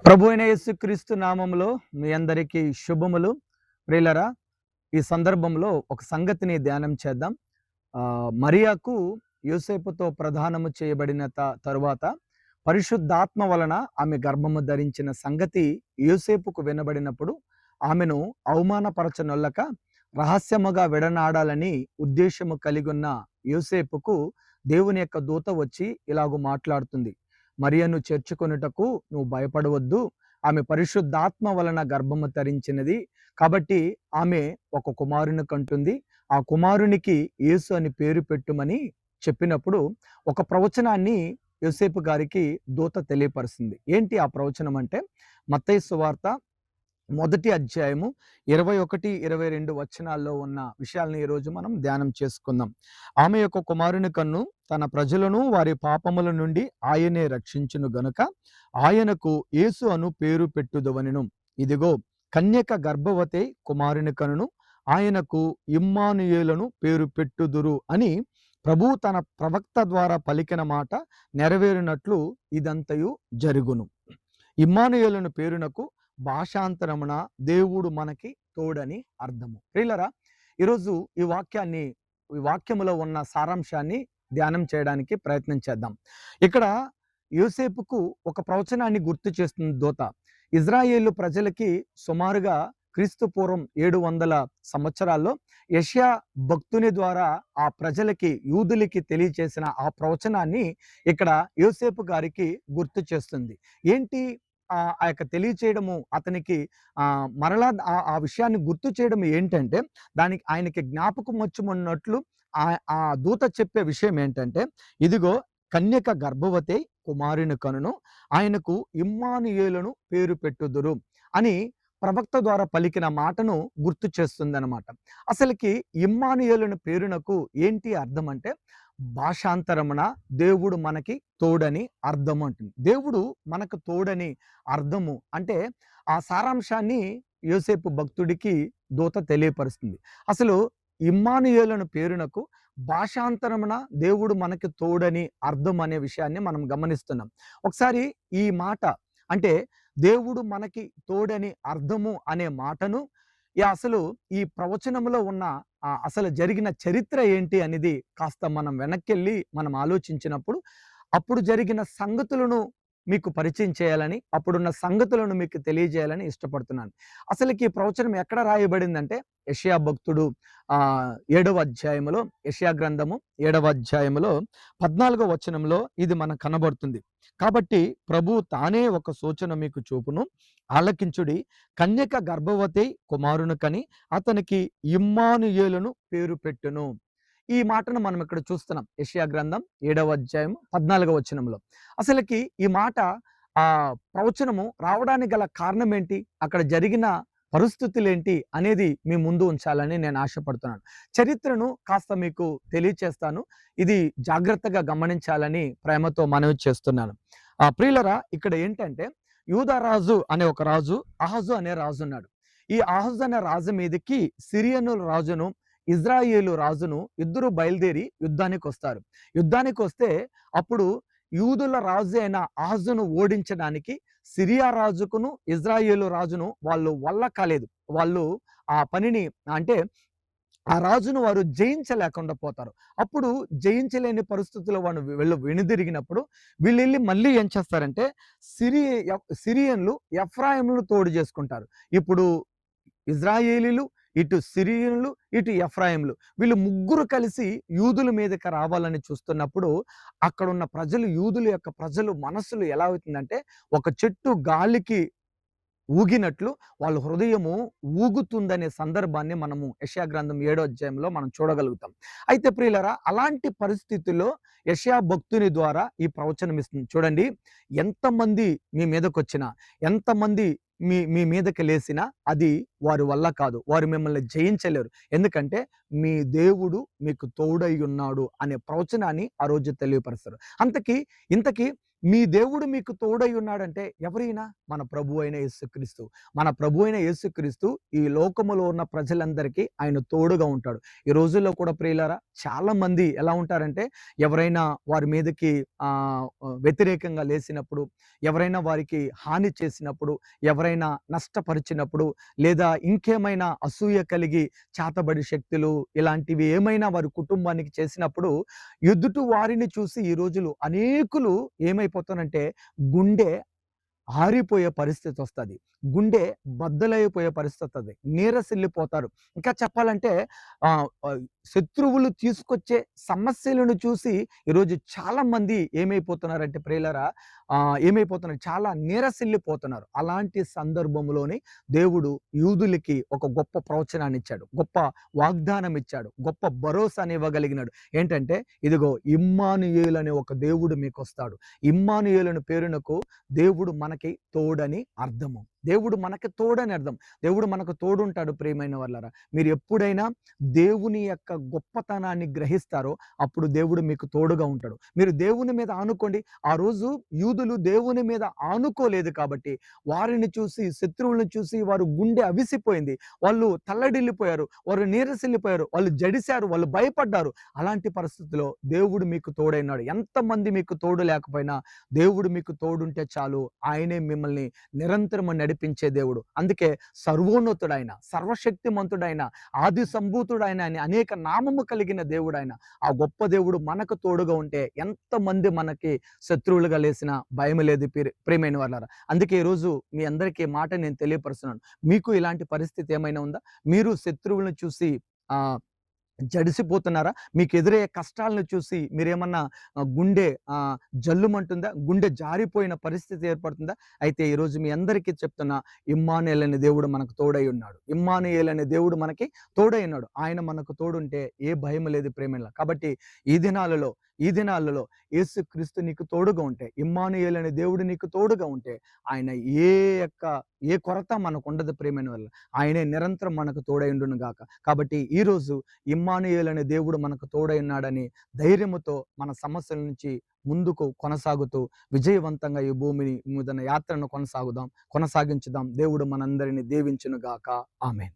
ప్రభు అయిన యేసుక్రీస్తు నామములో మీ అందరికీ శుభములు. ప్రియులరా, ఈ సందర్భంలో ఒక సంగతిని ధ్యానం చేద్దాం. మరియాకు యోసేపుతో ప్రదానము చేయబడిన తరువాత పరిశుద్ధాత్మ వలన ఆమె గర్భము ధరించిన సంగతి యోసేపుకు వినబడినప్పుడు ఆమెను అవమానపరచనొల్లక రహస్యముగా విడనాడాలని ఉద్దేశము కలిగున్న యోసేపుకు దేవుని యొక్క దూత వచ్చి ఇలాగు మాట్లాడుతుంది. మరియను చేర్చుకొనుటకు నువ్వు భయపడవద్దు. ఆమె పరిశుద్ధాత్మ వలన గర్భము ధరించినది కాబట్టి ఆమె ఒక కుమారుని కంటుంది. ఆ కుమారునికి యేసు అని పేరు పెట్టుమని చెప్పినప్పుడు ఒక ప్రవచనాన్ని యోసేపు గారికి దూత తెలియపరుస్తుంది. ఏంటి ఆ ప్రవచనం అంటే, మత్తయి సువార్త 1వ అధ్యాయము 21, 22 వచనాల్లో ఉన్న విషయాలను ఈరోజు మనం ధ్యానం చేసుకుందాం. ఆమె యొక్క కుమారుని కన్ను తన ప్రజలను వారి పాపముల నుండి ఆయనే రక్షించును గనుక ఆయనకు యేసు అను పేరు పెట్టుదవనెను. ఇదిగో కన్యక గర్భవతి కుమారుని కనును ఆయనకు ఇమ్మానుయేలును పేరు పెట్టుదురు అని ప్రభువు తన ప్రవక్త ద్వారా పలికిన మాట నెరవేరినట్లు ఇదంతయు జరుగును. ఇమ్మానుయేలును పేరునకు భాషాంతరమున దేవుడు మనకి తోడని అర్థము. ప్రియులరా, ఈరోజు ఈ వాక్యములో ఉన్న సారాంశాన్ని ధ్యానం చేయడానికి ప్రయత్నం చేద్దాం. ఇక్కడ యోసేపుకు ఒక ప్రవచనాన్ని గుర్తు చేస్తుంది దూత. ఇజ్రాయేలు ప్రజలకి సుమారుగా క్రీస్తు పూర్వం 700 సంవత్సరాల్లో యెషయా భక్తుని ద్వారా ఆ ప్రజలకి, యూదులకి తెలియచేసిన ఆ ప్రవచనాన్ని ఇక్కడ యోసేపు గారికి గుర్తు చేస్తుంది. ఏంటి ఆ యొక్క తెలియచేయడము, అతనికి మరలా ఆ విషయాన్ని గుర్తు చేయడం ఏంటంటే, దానికి ఆయనకి జ్ఞాపకం వచ్చుమన్నట్లు ఆ దూత చెప్పే విషయం ఏంటంటే, ఇదిగో కన్యక గర్భవతి కుమారుని కనును ఆయనకు ఇమ్మానుయేలును పేరు పెట్టుదురు అని ప్రవక్త ద్వారా పలికిన మాటను గుర్తు చేస్తుందన్నమాట. అసలుకి ఇమ్మానుయేలును పేరునకు ఏంటి అర్థం అంటే, భాషాంతరమున దేవుడు మనకి తోడని అర్థం అంటుంది. దేవుడు మనకు తోడని అర్థము అంటే ఆ సారాంశాన్ని యోసేపు భక్తుడికి దూత తెలియపరుస్తుంది. అసలు ఇమ్మానుయేలును పేరునకు భాషాంతరమున దేవుడు మనకి తోడని అర్థం అనే విషయాన్ని మనం గమనిస్తున్నాం. ఒకసారి ఈ మాట అంటే దేవుడు మనకి తోడని అర్థము అనే మాటను అసలు ఈ ప్రవచనంలో ఉన్న అసలు జరిగిన చరిత్ర ఏంటి అనేది కాస్త మనం వెనక్కెళ్ళి మనం ఆలోచించినప్పుడు అప్పుడు జరిగిన సంగతులను మీకు పరిచయం చేయాలని, అప్పుడున్న సంగతులను మీకు తెలియజేయాలని ఇష్టపడుతున్నాను. అసలుకి ఈ ప్రవచనం ఎక్కడ రాయబడిందంటే యెషయా భక్తుడు 7వ అధ్యాయములో, యెషయా గ్రంథము 7వ అధ్యాయములో 14వ వచనంలో ఇది మనకు కనబడుతుంది. కాబట్టి ప్రభు తానే ఒక సూచన మీకు చూపును, ఆలకించుడి. కన్యక గర్భవతి కుమారుని కని అతనికి ఇమ్మానుయేలును పేరు పెట్టును. ఈ మాటను మనం ఇక్కడ చూస్తున్నాం. యెషయా గ్రంథం 7వ అధ్యాయం 14వ వచనంలో. అసలుకి ఈ మాట ప్రవచనము రావడానికి గల కారణం ఏంటి, అక్కడ జరిగిన పరిస్థితులేంటి అనేది మీ ముందు ఉంచాలని నేను ఆశపడుతున్నాను. చరిత్రను కాస్త మీకు తెలియచేస్తాను. ఇది జాగ్రత్తగా గమనించాలని ప్రేమతో మనవి చేస్తున్నాను. ప్రియులరా, ఇక్కడ ఏంటంటే యూదారాజు అనే ఒక రాజు, అహజు అనే రాజు ఉన్నాడు. ఈ అహజు అనే రాజు మీదకి సిరియనుల రాజును, ఇజ్రాయేలు రాజును ఇద్దరు బయలుదేరి యుద్ధానికి వస్తారు. యుద్ధానికి వస్తే అప్పుడు యూదుల రాజు అయిన అహజును ఓడించడానికి సిరియా రాజుకును ఇజ్రాయేలు రాజును వాళ్ళు వల్ల కాలేదు. వాళ్ళు ఆ పనిని అంటే ఆ రాజును వారు జయించలేకుండా పోతారు. అప్పుడు జయించలేని పరిస్థితుల్లో వీళ్ళు వెనుదిరిగినప్పుడు వీళ్ళు వెళ్ళి మళ్ళీ ఏం చేస్తారంటే సిరియన్లు ఎఫ్రాయిములను తోడు చేసుకుంటారు. ఇప్పుడు ఇజ్రాయేలీలు, ఇటు సిరియన్లు, ఇటు ఎఫ్రాయిములు, వీళ్ళు ముగ్గురు కలిసి యూదుల మీదకి రావాలని చూస్తున్నప్పుడు అక్కడున్న ప్రజలు, యూదుల యొక్క ప్రజలు మనస్సులు ఎలా అవుతుందంటే, ఒక చెట్టు గాలికి ఊగినట్లు వాళ్ళ హృదయము ఊగుతుందనే సందర్భాన్ని మనము యెషయా గ్రంథం 7వ అధ్యాయంలో మనం చూడగలుగుతాం. అయితే ప్రియులరా, అలాంటి పరిస్థితుల్లో యెషయా భక్తుని ద్వారా ఈ ప్రవచనం ఇస్తుంది. చూడండి, ఎంతమంది మీ మీదకొచ్చినా, ఎంతమంది మీ మీ మీదకి లేసినా అది వారి వల్ల కాదు. వారు మిమ్మల్ని జయించలేరు. ఎందుకంటే మీ దేవుడు మీకు తోడై ఉన్నాడు అనే ప్రవచనాన్ని ఆ రోజు తెలియపరుస్తారు. ఇంతకీ మీ దేవుడు మీకు తోడై ఉన్నాడంటే ఎవరైనా మన ప్రభువు అయిన యేసుక్రీస్తు. మన ప్రభువు అయిన యేసుక్రీస్తు ఈ లోకములో ఉన్న ప్రజలందరికీ ఆయన తోడుగా ఉంటాడు. ఈ రోజుల్లో కూడా ప్రియులారా చాలా మంది ఎలా ఉంటారంటే ఎవరైనా వారి మీదకి వ్యతిరేకంగా లేసినప్పుడు, ఎవరైనా వారికి హాని చేసినప్పుడు, ఎవరైనా నష్టపరిచినప్పుడు, లేదా ఇంకేమైనా అసూయ కలిగి చేతబడి శక్తులు ఇలాంటివి ఏమైనా వారి కుటుంబానికి చేసినప్పుడు ఎదుటి వారిని చూసి ఈ రోజులు అనేకులు ఏమైపోతారంటే గుండె ఆరిపోయే పరిస్థితి వస్తది. గుండె బద్దలైపోయే పరిస్థితి వస్తది. నీరసిల్లిపోతారు. ఇంకా చెప్పాలంటే శత్రువులు తీసుకొచ్చే సమస్యలను చూసి ఈరోజు చాలా మంది ఏమైపోతున్నారంటే ప్రియులారా ఏమైపోతున్నారు చాలా నీరసిల్లిపోతున్నారు. అలాంటి సందర్భంలోని దేవుడు యూదులకి ఒక గొప్ప ప్రవచనాన్ని ఇచ్చాడు. గొప్ప వాగ్దానం ఇచ్చాడు. గొప్ప భరోసాని ఇవ్వగలిగినాడు. ఏంటంటే ఇదిగో ఇమ్మానుయేలు అనే ఒక దేవుడు మీకొస్తాడు. ఇమ్మానుయేలు అనే పేరునకు దేవుడు మనకి తోడని అర్థము. దేవుడు మనకి తోడని అర్థం. దేవుడు మనకు తోడుంటాడు ప్రియమైన వాళ్ళారా. మీరు ఎప్పుడైనా దేవుని యొక్క గొప్పతనాన్ని గ్రహిస్తారో అప్పుడు దేవుడు మీకు తోడుగా ఉంటాడు. మీరు దేవుని మీద ఆనుకోండి. ఆ రోజు యూదులు దేవుని మీద ఆనుకోలేదు కాబట్టి వారిని చూసి శత్రువులను చూసి వారు గుండె అవిసిపోయింది. వాళ్ళు తల్లడిల్లిపోయారు. వారు నీరసిల్లిపోయారు. వాళ్ళు జడిశారు. వాళ్ళు భయపడ్డారు. అలాంటి పరిస్థితిలో దేవుడు మీకు తోడైనాడు. ఎంతమంది మీకు తోడు లేకపోయినా దేవుడు మీకు తోడుంటే చాలు. ఆయనే మిమ్మల్ని నిరంతరం నడిపించే దేవుడు. అందుకే సర్వోన్నతుడైన, సర్వశక్తిమంతుడైన, ఆది సంభూతుడైన అని అనేక నామము కలిగిన దేవుడైన ఆ గొప్ప దేవుడు మనకు తోడుగా ఉంటే ఎంతమంది మనకి శత్రువులుగా లేసిన భయం లేదు ప్రియమైన వాళ్ళారా. అందుకే ఈరోజు మీ అందరికీ మాట నేను తెలియపరుస్తున్నాను. మీకు ఇలాంటి పరిస్థితి ఏమైనా ఉందా? మీరు శత్రువులను చూసి జడిసిపోతున్నారా? మీకు ఎదురయ్యే కష్టాలను చూసి మీరేమన్నా గుండె జల్లుమంటుందా? గుండె జారిపోయిన పరిస్థితి ఏర్పడుతుందా? అయితే ఈరోజు మీ అందరికీ చెప్తున్నా, ఇమ్మానుయేలు అనే దేవుడు మనకు తోడై ఉన్నాడు. ఇమ్మానుయేలు అనే దేవుడు మనకి తోడై ఉన్నాడు. ఆయన మనకు తోడుంటే ఏ భయం లేదు ప్రేమలా. కాబట్టి ఈ దినాలలో యేసుక్రీస్తు నీకు తోడుగా ఉంటే, ఇమ్మానుయేలు అనే దేవుడు నీకు తోడుగా ఉంటే ఆయన ఏ కొరత మనకు ఉండదు ప్రేమైన వల్ల. ఆయనే నిరంతరం మనకు తోడై ఉండును గాక. కాబట్టి ఈరోజు ఇమ్మానుయేలు అనే దేవుడు మనకు తోడై ఉన్నాడని ధైర్యముతో మన సమస్యల నుంచి ముందుకు కొనసాగుతూ విజయవంతంగా ఈ భూమిని మీద యాత్రను కొనసాగించుదాం. దేవుడు మనందరిని దీవించును గాక. ఆమేన్.